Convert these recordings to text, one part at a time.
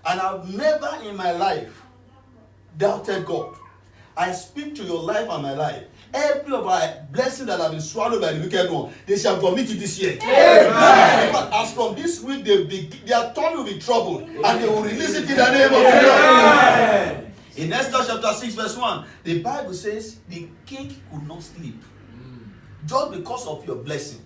And I've never in my life doubted God. I speak to your life and my life. Every of our blessings that have been swallowed by the wicked one, they shall vomit it this year. Amen. But as from this week, their tongue will be troubled, and they will release it in the name of Jesus. In Esther chapter 6, verse 1, the Bible says the king could not sleep just because of your blessing.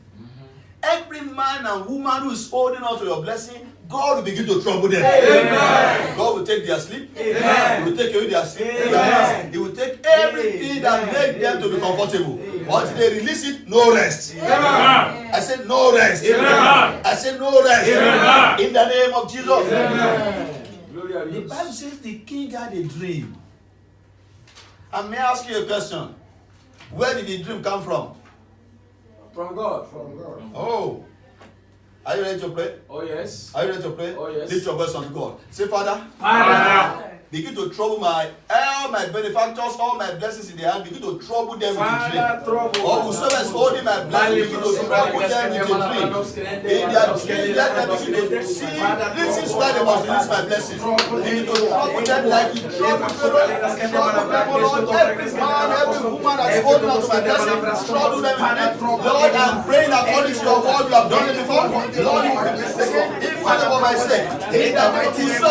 Every man and woman who is holding on to your blessing, God will begin to trouble them. Amen. God will take their sleep. Amen. He will take away their sleep. Amen. He will take everything that makes them to be comfortable. Once they release it, no rest. Amen. I said no rest. Amen. I said no rest. Amen. In the name of Jesus. Amen. The Bible says the king had a dream. And may I ask you a question? Where did the dream come from? From God. From God. Oh. Are you ready to pray? Oh yes. Are you ready to pray? Oh yes. Lift your voice unto God. Say, Father. Father. Begin to trouble all my benefactors, all my blessings in the hand. Begin to trouble them with a dream. Or whosoever is holding my blessing, begin to trouble them with a dream. In their dream, let them begin to see. This is where they must release my blessing. Begin to trouble them like you trouble them. Trouble them, Lord. Every man, every woman that's holding on to my blessing, trouble them with it. Lord, I'm praying according to your word. You have done it before. Lord, you will do this again. Even for my sake. In the name of Jesus,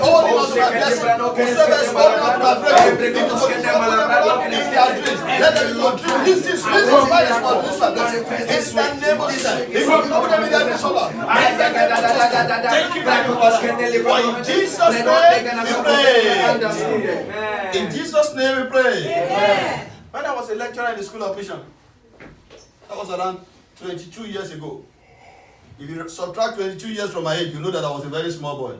holding on to my blessing. Whosoever is holding on to my blessing, begin to trouble them in their dreams. Let them go dream. This is why it's called this my blessing. In the name of Jesus. If you trouble them in their dreams, Lord. Thank you very much. For in Jesus' name we pray. In Jesus' name we pray. When I was a lecturer in the School of Mission, that was around 22 years ago. If you subtract 22 years from my age, you know that I was a very small boy.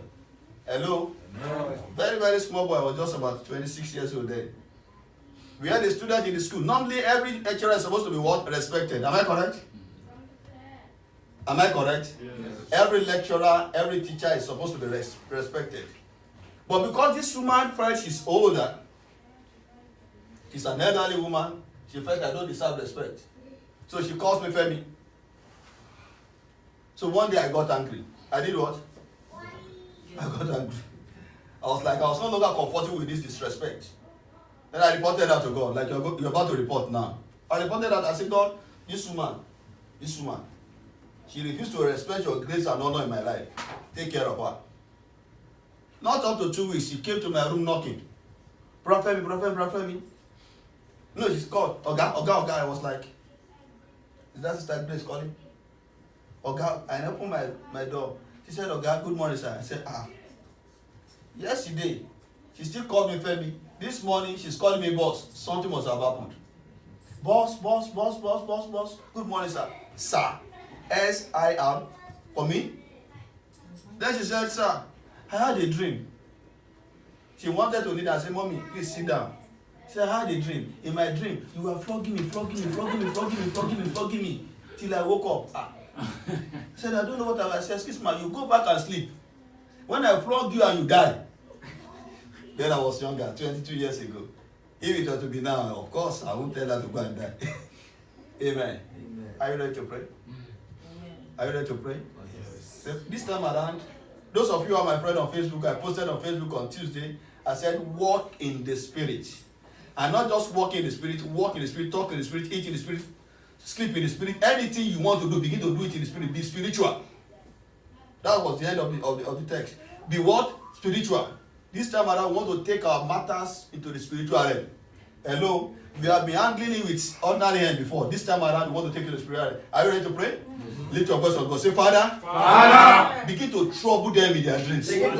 Hello? No. Very, very small boy. I was just about 26 years old then. We had a student in the school. Normally, every lecturer is supposed to be what? Respected. Am I correct? Am I correct? Yes. Every lecturer, every teacher is supposed to be respected. But because this woman felt she's older, she's an elderly woman, she felt I don't deserve respect. So she calls me Femi. So one day I got angry. I did what? I got angry. I was no longer comfortable with this disrespect. Then I reported that to God, like you're about to report now. I reported that. I said, God, this woman, she refused to respect your grace and honor in my life. Take care of her. Not up to 2 weeks, she came to my room knocking. Prophet me. No, she's called. Oga. I was like, is that Sister Grace calling? Oga, I opened my door. She said, Oga, good morning, sir. I said, yesterday, she still called me Femi. This morning, she's calling me boss. Something must have happened. Boss. Good morning, sir. Sir. S-I-R. For me? Then she said, sir, I had a dream. She wanted to kneel and say, Mommy, please sit down. She said, I had a dream. In my dream, you were flogging me. Till I woke up. I said, I don't know what I said. Excuse me, you go back and sleep. When I flog you and you die. Then I was younger, 22 years ago. If it were to be now, of course, I won't tell her to go and die. Amen. Are you ready to pray? Are you ready to pray? Yes. This time around, those of you who are my friend on Facebook, I posted on Facebook on Tuesday, I said, walk in the Spirit. And not just walk in the Spirit, talk in the Spirit, eat in the Spirit, sleep in the Spirit. Anything you want to do, begin to do it in the Spirit. Be spiritual. That was the end of the text. Be what? Spiritual. This time around, we want to take our matters into the spiritual realm. Hello? We have been handling it with ordinary hand before. This time around, we want to take it to the spiritual realm. Are you ready to pray? Lift your voice on God. Say, Father, begin to trouble them in their dreams. Let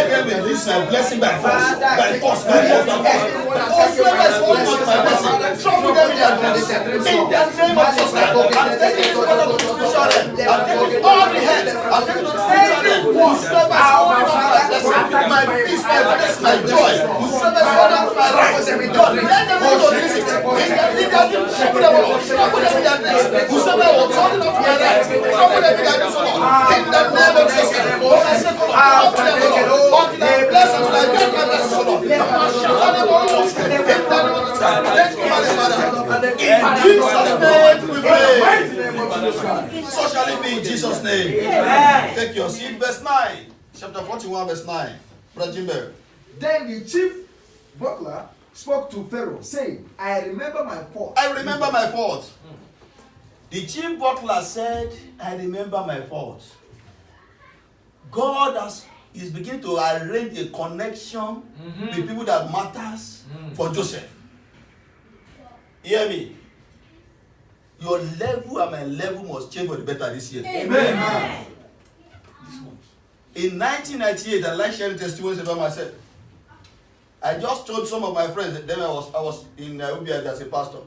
them release my blessing by force. Whosoever is holding on to my blessing, trouble them in their dreams. In the name of Jesus, I'm taking this one to the spiritual realm. I'm taking all the head. I'm taking to the spiritual realm. Whosoever is holding on to my blessing, my peace, my blessing, my joy. Whosoever is holding on to my right, God, let them release it. In their dreams, trouble them in their dreams. Whosoever is holding on to my right, trouble them in their dreams. In the name of Jesus, oh, I say, trouble them, Lord. Until I bless until I get my blessing, Lord. In Jesus' name we pray. So shall it be in Jesus' name. Take your seat, verse 9. chapter 41, verse 9. Brother Jimber. Then the chief butler spoke to Pharaoh, saying, I remember my fault. I remember my fault. The chief butler said, I remember my fault. God is beginning to arrange a connection with people that matters for Joseph. Hear me. Your level and my level must change for the better this year. Amen. In 1998, I like sharing testimonies about myself. I just told some of my friends that then I was in Nairobi as a pastor.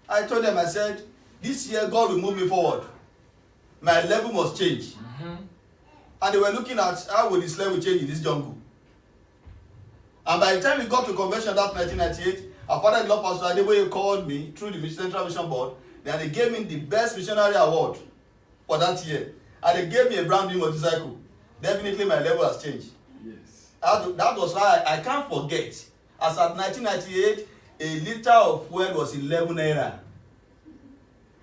I told them, I said, this year God will move me forward. My level must change. And they were looking at how will this level change in this jungle. And by the time we got to convention that 1998, our father-in-law, Pastor Adeboye, called me through the Central Mission Board, and they gave me the best missionary award for that year. And they gave me a brand new motorcycle. Definitely my level has changed. Yes. That was why I can't forget. As at 1998, a liter of fuel was 11 naira.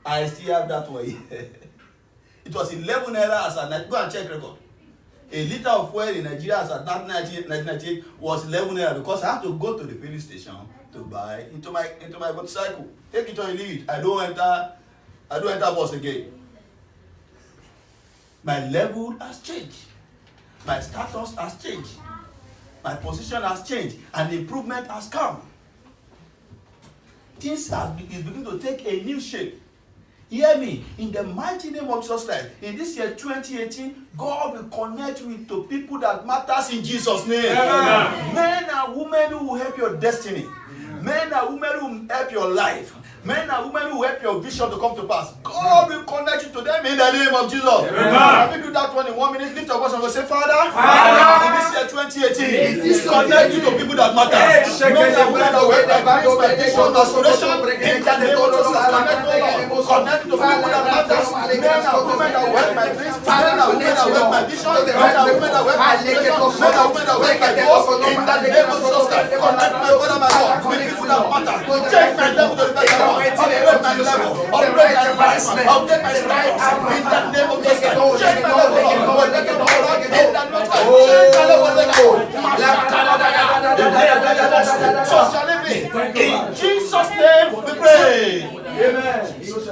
I still have that one. It was 11 naira as at, go and check record. A liter of fuel in Nigeria as at 1998 was 11 naira because I had to go to the filling station to buy into my motorcycle. Take it or leave it. I don't enter bus again. My level has changed. My status has changed. My position has changed. And improvement has come. Things is beginning to take a new shape. Hear me. In the mighty name of Jesus Christ, in this year 2018, God will connect you to people that matters in Jesus' name. Amen. Men and women who will help your destiny. Amen. Men and women who will help your life. Men and women who will help your vision to come to pass. God will connect you to them in the name of Jesus. Amen. Let me do that one in 1 minute. Lift your voice and go say, Father, in this year 2018, connect you to people that matter. Men and women that will help my dreams, my vision, aspiration. In the name of Jesus, connect to people that matters. Men and women that will help my dreams. Men and women that will help my vision. Men and women that will help my aspiration. Men and women that will help my goals. In the name of Jesus, connect my brother, my God, with people that matter. Change my level to the better one. Upgrade my level, upgrade my life, upgrade my style. In the name of Jesus, change my level, Lord. Let it go, Lord. In the name of Jesus, change my level, let it go. So shall it be. In Jesus' name we pray. Amen.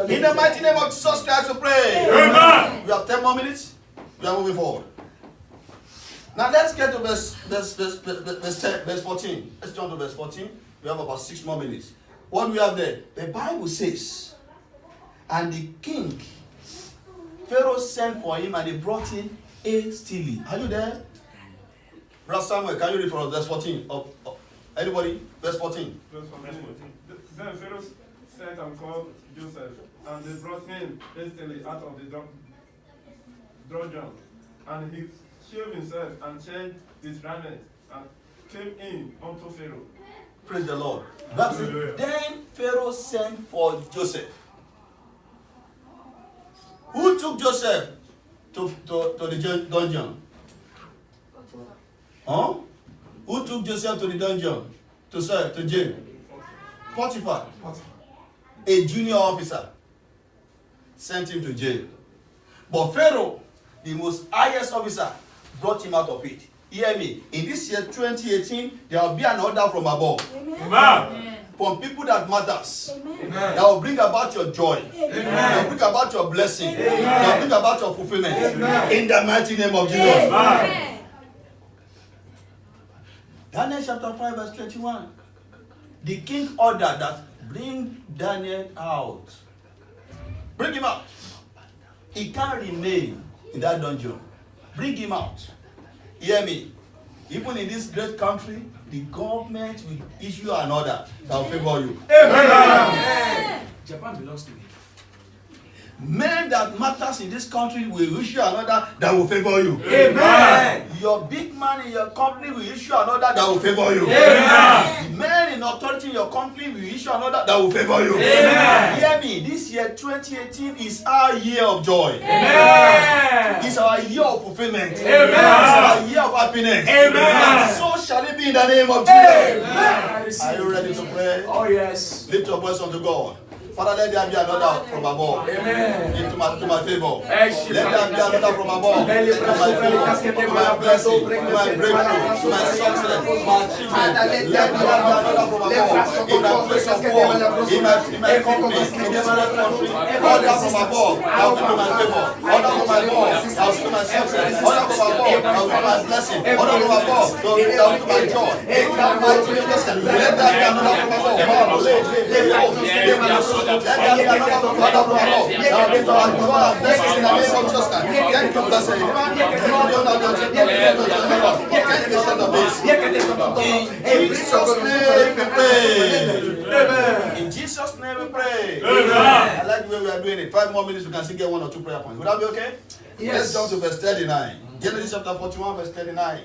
In the mighty name of Jesus Christ we pray. Amen. We have 10 more minutes. We are moving forward. Now let's get to verse 14. Let's jump to verse 14. We have about 6 more minutes. What do we have there? The Bible says, and the king, Pharaoh sent for him and they brought him hastily. Are you there? Brother Samuel, can you read from verse 14? Anybody? Verse 14. Verse 14. Then Pharaoh sent and called Joseph, and they brought him hastily out of the dungeon. And he shaved himself and changed his raiment and came in unto Pharaoh. Praise the Lord. That's it. Then Pharaoh sent for Joseph. Who took Joseph to the dungeon? Huh? Who took Joseph to the dungeon? To jail? Potiphar. A junior officer sent him to jail. But Pharaoh, the most highest officer, brought him out of it. Hear me. In this year 2018, there will be an order from above. Amen. From people that matters. Amen. That will bring about your joy. Amen. That will bring about your blessing. Amen. That will bring about your fulfillment. Amen. In the mighty name of Jesus. Amen. Daniel chapter 5 verse 21. The king ordered that bring Daniel out. Bring him out. He can't remain in that dungeon. Bring him out. Hear me. Even in this great country, the government will issue an order that will favor you. Amen. Japan belongs to him. Men that matters in this country will issue an order that will favor you. Amen. Your big man in your company will issue an order that will favor you. Amen. The men in authority in your company will issue an order that will favor you. Amen. Hear me. This year 2018 is our year of joy. Amen. It's our year of fulfillment. Amen. It's our year of happiness. Amen. So shall it be in the name of Jesus. Amen. Are you ready to pray? Oh yes. Lift your voice unto God. Father, let there be another from above. Amen. Into my favor. Let Let there be another from above. To my favor, to my blessing, to my breakthrough, to my success, to my achievement. Let there be another from above. In my place of work, in my company, in this great country, order from above. I'll be to my favor. Order from above. I'll see my success. Order from above. I'll see my blessing. Order from above. I'll see my joy. In that mighty name, let there be another from above. Let there be another from above. Now, give our joy and blessings in the name of Jesus. Thank you, blessed. In Jesus' name we pray. In Jesus' name we pray. I like the way we are doing it. 5 more minutes, we can still get 1 or 2 prayer points. Would that be okay? Let's jump to verse 39. Genesis chapter 41, verse 39.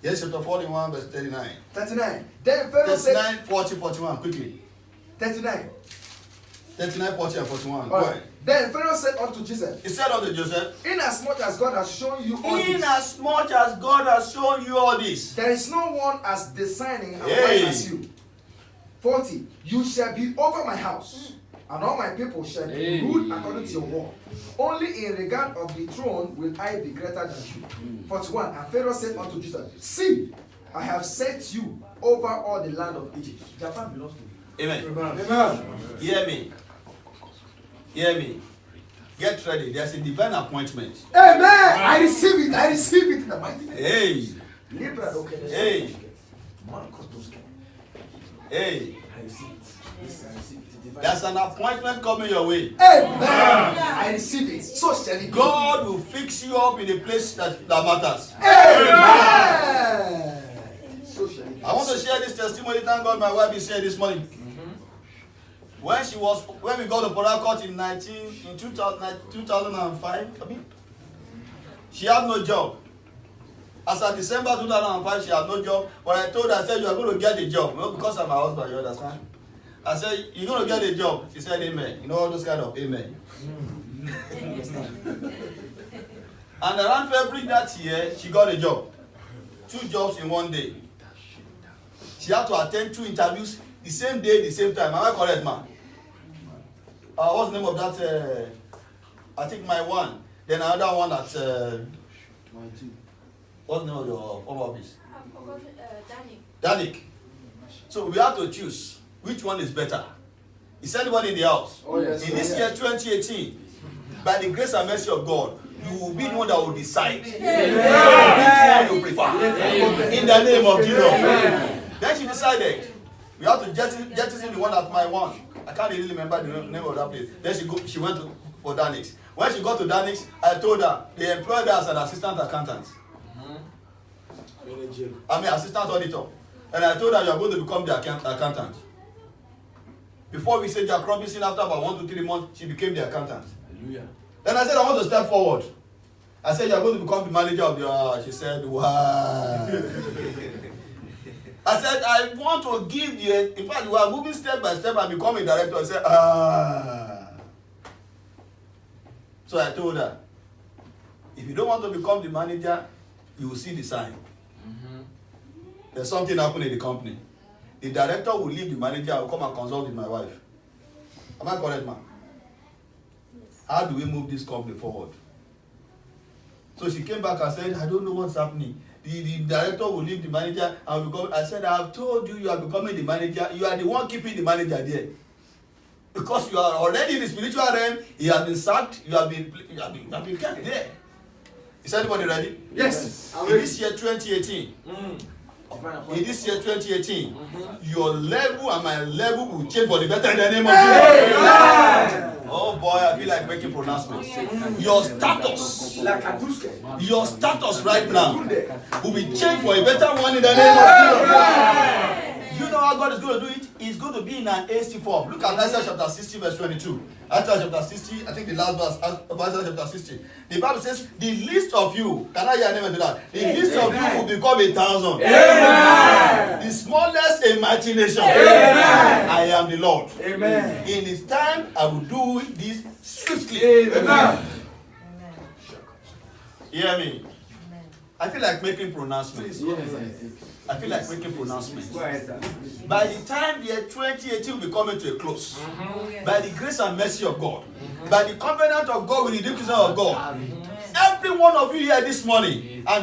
Genesis chapter 41, verse 39. 39. Then Pharaoh said, 39, 40, 41, quickly. 39. 39, 40, and 41. Go All ahead. right. Then Pharaoh said unto Joseph, He said unto Joseph, inasmuch as God has shown you all this, inasmuch as God has shown you all this, there is no one as discerning and Hey. wise as you. 40. You shall be over my house, and all my people shall be ruled according to your word. Only in regard of the throne will I be greater than you. 41. And Pharaoh said unto Joseph, see, I have set you over all the land of Egypt. Japan belongs to you. Amen. Amen. Hear me. Hear me. Get ready. There's a divine appointment. Amen. I receive it. I receive it in the mighty name. Hey. Hey. Hey. There's an appointment coming your way. Amen. I receive it. So shall it be. God will fix you up in a place that matters. Amen. So shall it be. I want to share this testimony. Thank God my wife is here this morning. When we got to Port Harcourt in 2005, I mean, she had no job. As of December 2005, she had no job. But I told her, I said, you are going to get a job. Well, because I'm my husband, you understand? I said, you're going to get a job. She said, amen. You know all those kind of amen. And around February that year, she got a job. 2 jobs in 1 day. She had to attend 2 interviews the same day, the same time. Am I correct, man? What's the name of that? I think my one. Then another one at what's the name of your home office? Danik. So we have to choose which one is better. Is anyone in the house? Oh, yes. In this year 2018, by the grace and mercy of God, you will be the one that will decide which one you prefer. In the name of Jesus. Then she decided we have to jettison the one at my one. I can't really remember the name of that place. Then she went for Danix. When she got to Danix, I told her they employed her as an assistant accountant. I mean assistant auditor. And I told her you are going to become the accountant. Before we said Jack Robinson, after about 1 to 3 months, she became the accountant. Hallelujah. Then I said I want to step forward. I said you are going to become the manager of the. She said, wow. I said, I want to give you, in fact, we are moving step by step and becoming director. I said, So I told her, if you don't want to become the manager, you will see the sign. There's something happening in the company. The director will leave the manager, I will come and consult with my wife. Am I correct, man? How do we move this company forward? So she came back and said, I don't know what's happening. The director will leave the manager and will become. I said, I have told you, you are becoming the manager. You are the one keeping the manager there. Because you are already in the spiritual realm, he has been sacked, you have been kept there. Is anybody ready? Yes. In this year 2018, in this year 2018, your level and my level will change for the better in the name of Jesus. Oh boy, I feel like making pronouncements. Your status right now will be changed for a better one in the name of Jesus. You know how God is going to do it? He's going to be in an hasty form. Look at Isaiah chapter 60 verse 22. Isaiah chapter 60, I think the last verse of Isaiah chapter 60. The Bible says, the least of you, can I hear a name to that? The least of you will become 1,000. Amen. The smallest a mighty nation. Amen. I am the Lord. Amen. In His time, I will do this swiftly. Amen. Hear me. I feel like making pronouncements. I feel like making pronouncements. By the time the year 2018 will be coming to a close, by the grace and mercy of God, by the covenant of God with the redemption of God, every one of you here this morning, and